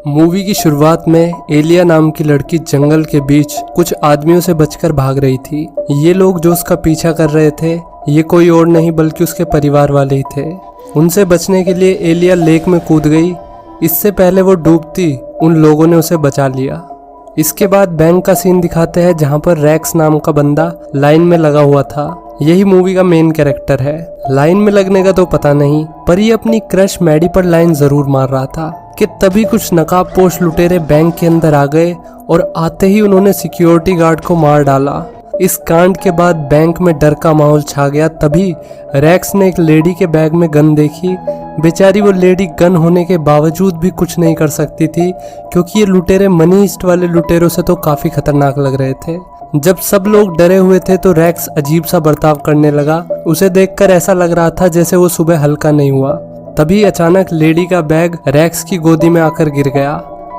Movie की शुरुआत में एलिया नाम की लड़की जंगल के बीच कुछ आदमियों से बचकर भाग रही थी। ये लोग जो उसका पीछा कर रहे थे ये कोई और नहीं बल्कि उसके परिवार वाले ही थे। उनसे बचने के लिए एलिया लेक में कूद गई। इससे पहले वो डूबती उन लोगों ने उसे बचा लिया। इसके बाद बैंक का सीन दिखाते हैं जहाँ पर रैक्स नाम का बंदा लाइन में लगा हुआ था। यही मूवी का मेन कैरेक्टर है। लाइन में लगने का तो पता नहीं, पर ये अपनी क्रश मैडी पर लाइन जरूर मार रहा था कि तभी कुछ नकाबपोश लुटेरे बैंक के अंदर आ गए और आते ही उन्होंने सिक्योरिटी गार्ड को मार डाला। इस कांड के बाद बैंक में डर का माहौल छा गया। तभी रैक्स ने एक लेडी के बैग में गन देखी। बेचारी वो लेडी गन होने के बावजूद भी कुछ नहीं कर सकती थी, क्योंकि ये लुटेरे मनी ईस्ट वाले लुटेरों से तो काफी खतरनाक लग रहे थे। जब सब लोग डरे हुए थे तो रैक्स अजीब सा बर्ताव करने लगा। उसे देखकर ऐसा लग रहा था जैसे वो सुबह हल्का नहीं हुआ। तभी अचानक लेडी का बैग रैक्स की गोदी में आकर गिर गया।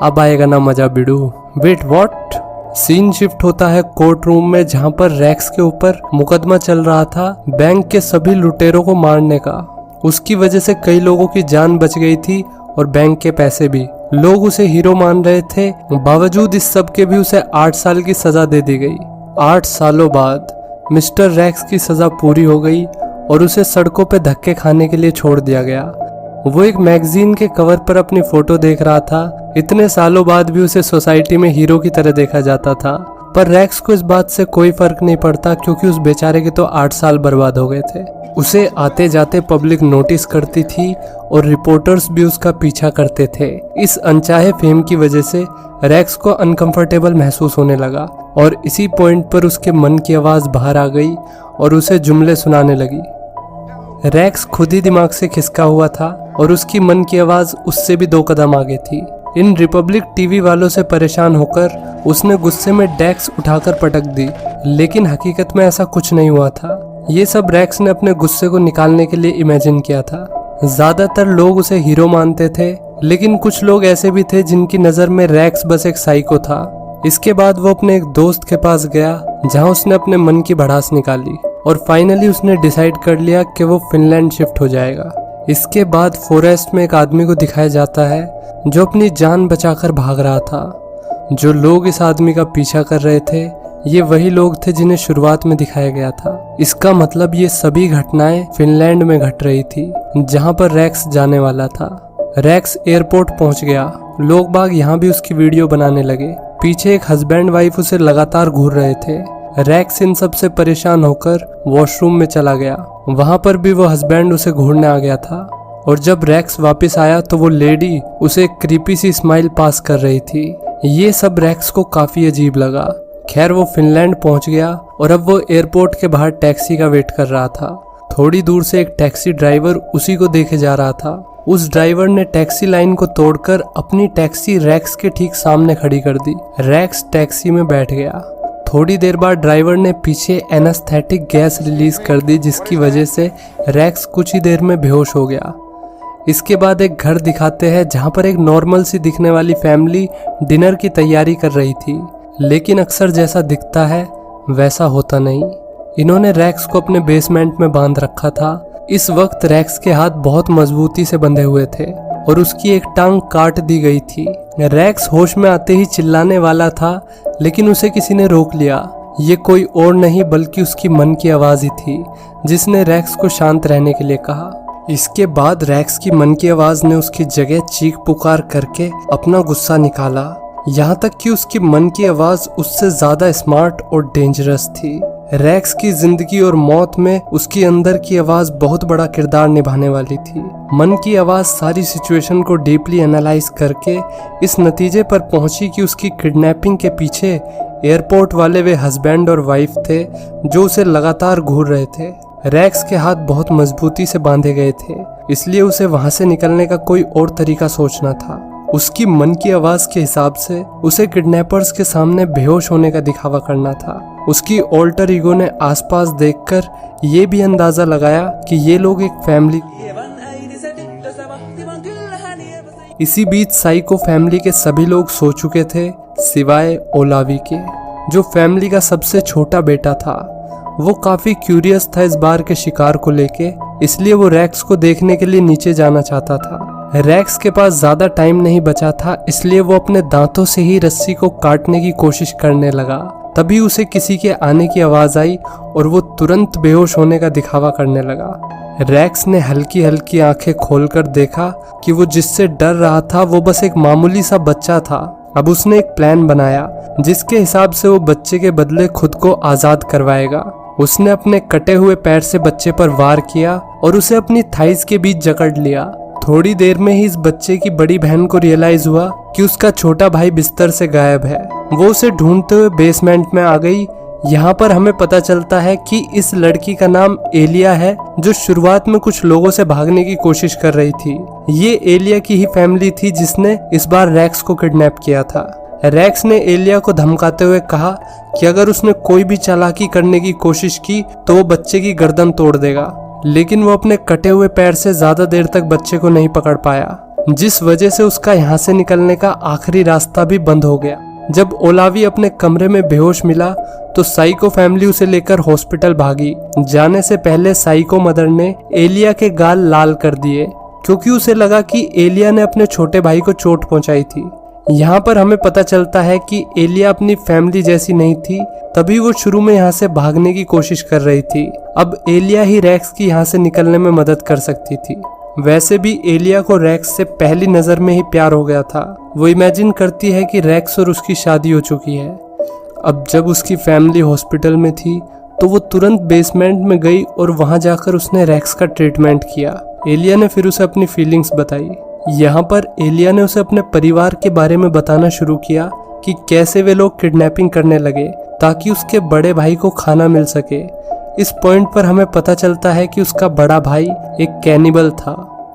अब आएगा ना मजा बिडू। Wait what? सीन शिफ्ट होता है कोर्ट रूम में, जहाँ पर रैक्स के ऊपर मुकदमा चल रहा था बैंक के सभी लुटेरों को मारने का। उसकी वजह से कई लोगों की जान बच गई थी और बैंक के पैसे भी। लोग उसे हीरो मान रहे थे। बावजूद इस सब के भी उसे 8 साल की सजा दे दी गई। 8 सालों बाद मिस्टर रैक्स की सजा पूरी हो गई और उसे सड़कों पे धक्के खाने के लिए छोड़ दिया गया। वो एक मैगजीन के कवर पर अपनी फोटो देख रहा था। इतने सालों बाद भी उसे सोसाइटी में हीरो की तरह देखा जाता था, पर रैक्स को इस बात से कोई फर्क नहीं पड़ता, क्योंकि उस बेचारे के तो 8 साल बर्बाद हो गए थे। उसे आते जाते पब्लिक नोटिस करती थी और रिपोर्टर्स भी उसका पीछा करते थे। इस अनचाहे फेम की वजह से रैक्स को अनकंफर्टेबल महसूस होने लगा और इसी पॉइंट पर उसके मन की आवाज बाहर आ गई और उसे जुमले सुनाने लगी। रैक्स खुद ही दिमाग से खिसका हुआ था और उसकी मन की आवाज उससे भी 2 कदम आगे थी। इन रिपब्लिक टीवी वालों से परेशान होकर उसने गुस्से में डेस्क उठाकर पटक दी, लेकिन हकीकत में ऐसा कुछ नहीं हुआ था। ये सब रैक्स ने अपने गुस्से को निकालने के लिए इमेजिन किया था। ज्यादातर लोग उसे हीरो मानते थे, लेकिन कुछ लोग ऐसे भी थे जिनकी नजर में रैक्स बस एक साइको था। इसके बाद वो अपने एक दोस्त के पास गया, जहां उसने अपने मन की भड़ास निकाली और फाइनली उसने डिसाइड कर लिया कि वो फिनलैंड शिफ्ट हो जाएगा। इसके बाद फॉरेस्ट में एक आदमी को दिखाया जाता है जो अपनी जान बचाकर भाग रहा था। जो लोग इस आदमी का पीछा कर रहे थे ये वही लोग थे जिन्हें शुरुआत में दिखाया गया था। इसका मतलब ये सभी घटनाएं फिनलैंड में घट रही थी, जहां पर रैक्स जाने वाला था। रैक्स एयरपोर्ट पहुंच गया। लोग बाग यहाँ भी उसकी वीडियो बनाने लगे। पीछे एक हस्बैंड वाइफ उसे लगातार घूर रहे थे। रैक्स इन सब से परेशान होकर वॉशरूम में चला गया। वहां पर भी वो हस्बैंड उसे घूरने आ गया था और जब रैक्स वापस आया तो वो लेडी उसे एक क्रीपी सी स्माइल पास कर रही थी। ये सब रैक्स को काफी अजीब लगा। खैर वो फिनलैंड पहुंच गया और अब वो एयरपोर्ट के बाहर टैक्सी का वेट कर रहा था। थोड़ी दूर से एक टैक्सी ड्राइवर उसी को देखे जा रहा था। उस ड्राइवर ने टैक्सी लाइन को तोड़कर अपनी टैक्सी रैक्स के ठीक सामने खड़ी कर दी। रैक्स टैक्सी में बैठ गया। थोड़ी देर बाद ड्राइवर ने पीछे एनेस्थेटिक गैस रिलीज कर दी, जिसकी वजह से रैक्स कुछ ही देर में बेहोश हो गया। इसके बाद एक घर दिखाते हैं जहां पर एक नॉर्मल सी दिखने वाली फैमिली डिनर की तैयारी कर रही थी, लेकिन अक्सर जैसा दिखता है वैसा होता नहीं। इन्होंने रैक्स को अपने बेसमेंट में बांध रखा था। इस वक्त रैक्स के हाथ बहुत मजबूती से बंधे हुए थे और उसकी एक टांग काट दी गई थी। रैक्स होश में आते ही चिल्लाने वाला था, लेकिन उसे किसी ने रोक लिया। ये कोई और नहीं बल्कि उसकी मन की आवाज ही थी, जिसने रैक्स को शांत रहने के लिए कहा। इसके बाद रैक्स की मन की आवाज ने उसकी जगह चीख पुकार करके अपना गुस्सा निकाला। यहाँ तक कि उसकी मन की आवाज उससे ज्यादा स्मार्ट और डेंजरस थी। रैक्स की जिंदगी और मौत में उसकी अंदर की आवाज बहुत बड़ा किरदार निभाने वाली थी। मन की आवाज सारी सिचुएशन को डीपली एनालाइज करके इस नतीजे पर पहुंची कि उसकी किडनैपिंग के पीछे एयरपोर्ट वाले वे हस्बैंड और वाइफ थे जो उसे लगातार घूर रहे थे। रैक्स के हाथ बहुत मजबूती से बांधे गए थे, इसलिए उसे वहां से निकलने का कोई और तरीका सोचना था। उसकी मन की आवाज के हिसाब से उसे किडनैपर्स के सामने बेहोश होने का दिखावा करना था। उसकी ऑल्टर ईगो ने आसपास देखकर ये भी अंदाजा लगाया कि ये लोग एक फैमिली। इसी बीच साइको फैमिली के सभी लोग सो चुके थे सिवाय ओलावी के, जो फैमिली का सबसे छोटा बेटा था। वो काफी क्यूरियस था इस बार के शिकार को लेके, इसलिए वो रैक्स को देखने के लिए नीचे जाना चाहता था। रैक्स के पास ज्यादा टाइम नहीं बचा था, इसलिए वो अपने दांतों से ही रस्सी को काटने की कोशिश करने लगा। तभी उसे किसी के आने की आवाज आई और वो तुरंत बेहोश होने का दिखावा करने लगा। रैक्स ने हल्की हल्की आंखें खोलकर देखा कि वो जिससे डर रहा था वो बस एक मामूली सा बच्चा था। अब उसने एक प्लान बनाया जिसके हिसाब से वो बच्चे के बदले खुद को आजाद करवाएगा। उसने अपने कटे हुए पैर से बच्चे पर वार किया और उसे अपनी थाइस के बीच जकड़ लिया। थोड़ी देर में ही इस बच्चे की बड़ी बहन को रियलाइज हुआ कि उसका छोटा भाई बिस्तर से गायब है। वो उसे ढूंढते हुए बेसमेंट में आ गई। यहाँ पर हमें पता चलता है कि इस लड़की का नाम एलिया है, जो शुरुआत में कुछ लोगों से भागने की कोशिश कर रही थी। ये एलिया की ही फैमिली थी जिसने इस बार रैक्स को किडनैप किया था। रैक्स ने एलिया को धमकाते हुए कहा कि अगर उसने कोई भी चालाकी करने की कोशिश की तो वो बच्चे की गर्दन तोड़ देगा, लेकिन वो अपने कटे हुए पैर से ज्यादा देर तक बच्चे को नहीं पकड़ पाया, जिस वजह से उसका यहाँ से निकलने का आखिरी रास्ता भी बंद हो गया। जब ओलावी अपने कमरे में बेहोश मिला तो साइको फैमिली उसे लेकर हॉस्पिटल भागी। जाने से पहले साइको मदर ने एलिया के गाल लाल कर दिए क्योंकि उसे लगा कि एलिया ने अपने छोटे भाई को चोट पहुंचाई थी। यहाँ पर हमें पता चलता है कि एलिया अपनी फैमिली जैसी नहीं थी, तभी वो शुरू में यहाँ से भागने की कोशिश कर रही थी। अब एलिया ही रैक्स की यहाँ से निकलने में मदद कर सकती थी। वैसे भी एलिया को रैक्स से पहली नजर में ही प्यार हो गया था। वो इमेजिन करती है कि रैक्स और उसकी शादी हो चुकी है। अब जब उसकी फैमिली हॉस्पिटल में थी तो वो तुरंत बेसमेंट में गई और वहां जाकर उसने रैक्स का ट्रीटमेंट किया। एलिया ने फिर उसे अपनी फीलिंग्स बताई। यहाँ पर एलिया ने उसे अपने परिवार के बारे में बताना शुरू किया कि कैसे वे लोग किडनैपिंग करने लगे ताकि उसके बड़े भाई को खाना मिल सके। इस पॉइंट पर हमें पता चलता है कि उसका बड़ा भाई एक कैनिबल था।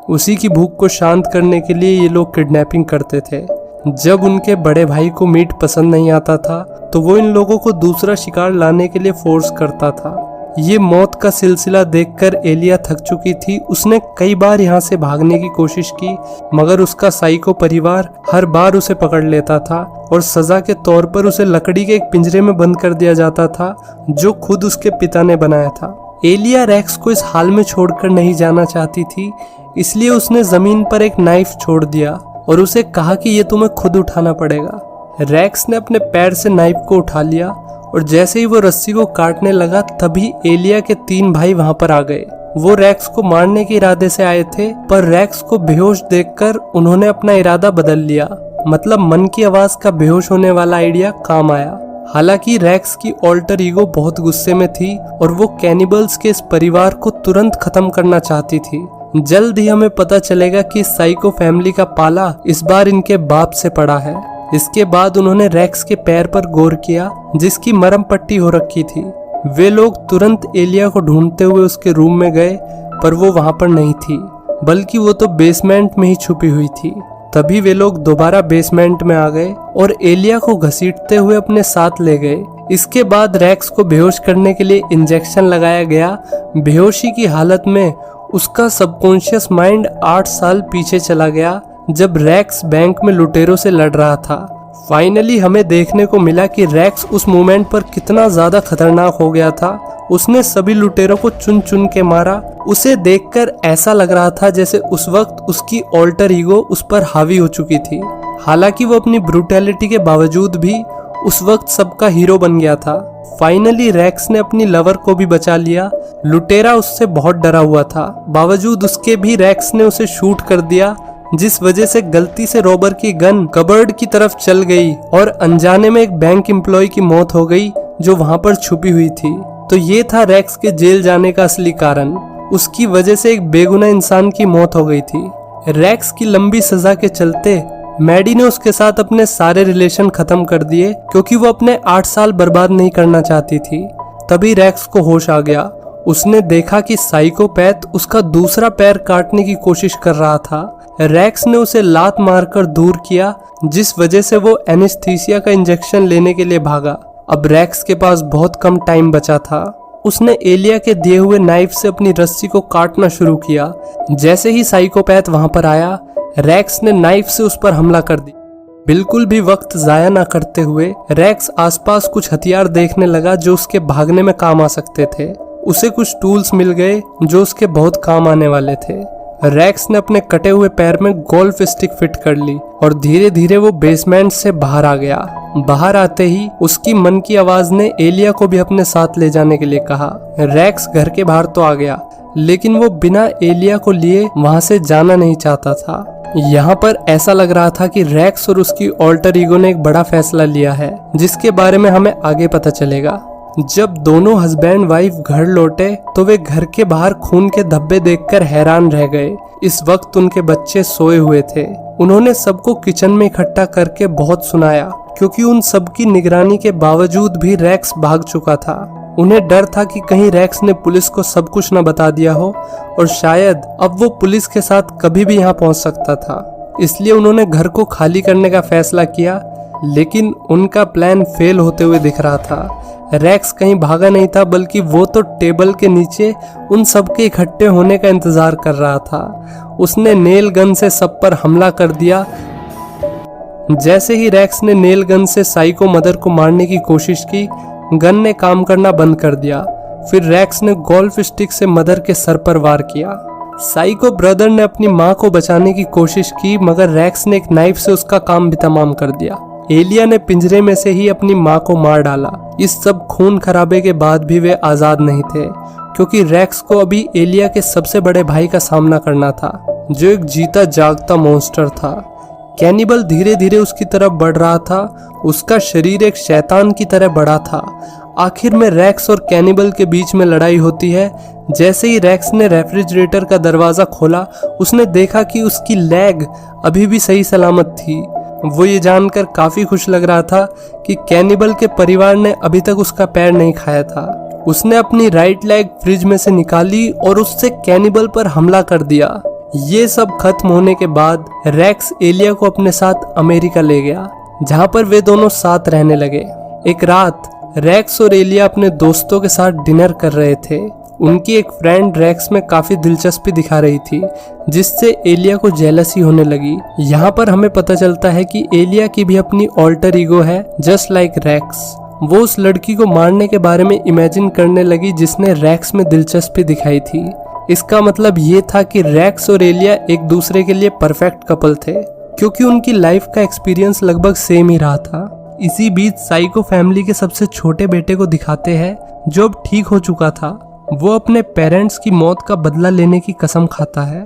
उसी की भूख को शांत करने के लिए ये लोग किडनैपिंग करते थे। जब उनके बड़े भाई को मीट पसंद नहीं आता था तो वो इन लोगों को दूसरा शिकार लाने के लिए फोर्स करता था। ये मौत का सिलसिला देखकर एलिया थक चुकी थी। उसने कई बार यहाँ से भागने की कोशिश की, मगर उसका साइको परिवार हर बार उसे पकड़ लेता था और सजा के तौर पर उसे लकड़ी के एक पिंजरे में बंद कर दिया जाता था जो खुद उसके पिता ने बनाया था। एलिया रैक्स को इस हाल में छोड़कर नहीं जाना चाहती थी, इसलिए उसने जमीन पर एक नाइफ छोड़ दिया और उसे कहा कि ये तुम्हें खुद उठाना पड़ेगा। रैक्स ने अपने पैर से नाइफ को उठा लिया और जैसे ही वो रस्सी को काटने लगा तभी एलिया के 3 भाई वहां पर आ गए। वो रैक्स को मारने के इरादे से आए थे, पर रैक्स को बेहोश देखकर उन्होंने अपना इरादा बदल लिया। मतलब मन की आवाज का बेहोश होने वाला आइडिया काम आया। हालांकि रैक्स की ऑल्टर ईगो बहुत गुस्से में थी और वो कैनिबल्स के इस परिवार को तुरंत खत्म करना चाहती थी। जल्द ही हमें पता चलेगा कि साइको फैमिली का पाला इस बार इनके बाप से पड़ा है। इसके बाद उन्होंने रैक्स के पैर पर गौर किया जिसकी मरहम पट्टी हो रखी थी। वे लोग तुरंत एलिया को ढूंढते हुए उसके रूम में गए, पर वो वहां पर नहीं थी, बल्कि वो तो बेसमेंट में ही छुपी हुई थी। तभी वे लोग दोबारा बेसमेंट में आ गए और एलिया को घसीटते हुए अपने साथ ले गए। इसके बाद रैक्स को बेहोश करने के लिए इंजेक्शन लगाया गया। बेहोशी की हालत में उसका सबकॉन्शियस माइंड 8 साल पीछे चला गया जब रैक्स बैंक में लुटेरों से लड़ रहा था। फाइनली हमें देखने को मिला कि रैक्स उस मोमेंट पर कितना ज्यादा खतरनाक हो गया था। उसने सभी लुटेरों को चुन चुन के मारा। उसे देखकर ऐसा लग रहा था जैसे उस वक्त उसकी ऑल्टर ईगो उस पर हावी हो चुकी थी। हालांकि वो अपनी ब्रूटैलिटी के बावजूद भी उस वक्त सबका हीरो बन गया था। फाइनली रैक्स ने अपनी लवर को भी बचा लिया। लुटेरा उससे बहुत डरा हुआ था, बावजूद उसके भी रैक्स ने उसे शूट कर दिया, जिस वजह से गलती से रॉबर की गन कबर्ड की तरफ चल गई और अनजाने में एक बैंक एम्प्लॉय की मौत हो गई जो वहां पर छुपी हुई थी। तो ये था रैक्स के जेल जाने का असली कारण। उसकी वजह से एक बेगुनाह इंसान की मौत हो गई थी। रैक्स की लंबी सजा के चलते मैडी ने उसके साथ अपने सारे रिलेशन खत्म कर दिए क्योंकि वो अपने 8 साल बर्बाद नहीं करना चाहती थी। तभी रैक्स को होश आ गया। उसने देखा कि साइकोपैथ उसका दूसरा पैर काटने की कोशिश कर रहा था। रैक्स ने उसे लात मारकर दूर किया, जिस वजह से वो एनेस्थीसिया का इंजेक्शन लेने के लिए भागा। अब रैक्स के पास बहुत कम टाइम बचा था। उसने एलिया के दिए हुए नाइफ से अपनी रस्सी को काटना शुरू किया। जैसे ही साइकोपैथ वहां पर आया, रैक्स ने नाइफ से उस पर हमला कर दी। बिल्कुल भी वक्त जाया ना करते हुए रैक्स आसपास कुछ हथियार देखने लगा जो उसके भागने में काम आ सकते थे। उसे कुछ टूल्स मिल गए जो उसके बहुत काम आने वाले थे। रैक्स ने अपने कटे हुए पैर में गोल्फ स्टिक फिट कर ली और धीरे धीरे वो बेसमेंट से बाहर आ गया। बाहर आते ही उसकी मन की आवाज ने एलिया को भी अपने साथ ले जाने के लिए कहा। रैक्स घर के बाहर तो आ गया, लेकिन वो बिना एलिया को लिए वहां से जाना नहीं चाहता था। यहाँ पर ऐसा लग रहा था कि रैक्स और उसकी ऑल्टर ईगो ने एक बड़ा फैसला लिया है, जिसके बारे में हमें आगे पता चलेगा। जब दोनों हस्बैंड वाइफ घर लौटे तो वे घर के बाहर खून के धब्बे देखकर हैरान रह गए। इस वक्त उनके बच्चे सोए हुए थे। उन्होंने सबको किचन में इकट्ठा करके बहुत सुनाया, क्योंकि उन सबकी निगरानी के बावजूद भी रैक्स भाग चुका था। उन्हें डर था कि कहीं रैक्स ने पुलिस को सब कुछ न बता दिया हो और शायद अब वो पुलिस के साथ कभी भी यहाँ पहुँच सकता था। इसलिए उन्होंने घर को खाली करने का फैसला किया, लेकिन उनका प्लान फेल होते हुए दिख रहा था। रैक्स कहीं भागा नहीं था, बल्कि वो तो टेबल के नीचे उन सब के इकट्ठे होने का इंतजार कर रहा था। उसने नेल गन से सब पर हमला कर दिया। जैसे ही रैक्स ने नेल गन से साइको मदर को मारने की कोशिश की, गन ने काम करना बंद कर दिया। फिर रैक्स ने गोल्फ स्टिक से मदर के सर पर वार किया। साइको ब्रदर ने अपनी माँ को बचाने की कोशिश की, मगर रैक्स ने एक नाइफ से उसका काम भी तमाम कर दिया। एलिया ने पिंजरे में से ही अपनी माँ को मार डाला। इस सब खून खराबे के बाद भी वे आजाद नहीं थे, क्योंकि रैक्स को अभी एलिया के सबसे बड़े भाई का सामना करना था, जो एक जीता जागता मॉन्स्टर था। कैनिबल धीरे धीरे उसकी तरफ बढ़ रहा था। उसका शरीर एक शैतान की तरह बड़ा था। आखिर में रैक्स और कैनिबल के बीच में लड़ाई होती है। जैसे ही रैक्स ने रेफ्रिजरेटर का दरवाजा खोला, उसने देखा कि उसकी लेग अभी भी सही सलामत थी। वो ये जानकर काफी खुश लग रहा था कि कैनिबल के परिवार ने अभी तक उसका पैर नहीं खाया था। उसने अपनी राइट लेग फ्रिज में से निकाली और उससे कैनिबल पर हमला कर दिया। ये सब खत्म होने के बाद रैक्स एलिया को अपने साथ अमेरिका ले गया, जहाँ पर वे दोनों साथ रहने लगे। एक रात रैक्स और एलिया अपने दोस्तों के साथ डिनर कर रहे थे। उनकी एक फ्रेंड रैक्स में काफी दिलचस्पी दिखा रही थी, जिससे एलिया को जेलसी होने लगी। यहाँ पर हमें पता चलता है कि एलिया की भी अपनी ऑल्टर ईगो है, जस्ट लाइक रैक्स। वो उस लड़की को मारने के बारे में इमेजिन करने लगी जिसने रैक्स में दिलचस्पी दिखाई थी। इसका मतलब ये था कि रैक्स और एलिया एक दूसरे के लिए परफेक्ट कपल थे, क्योंकि उनकी लाइफ का एक्सपीरियंस लगभग सेम ही रहा था। इसी बीच साइको फैमिली के सबसे छोटे बेटे को दिखाते हैं, जो अब ठीक हो चुका था। वो अपने पेरेंट्स की मौत का बदला लेने की कसम खाता है।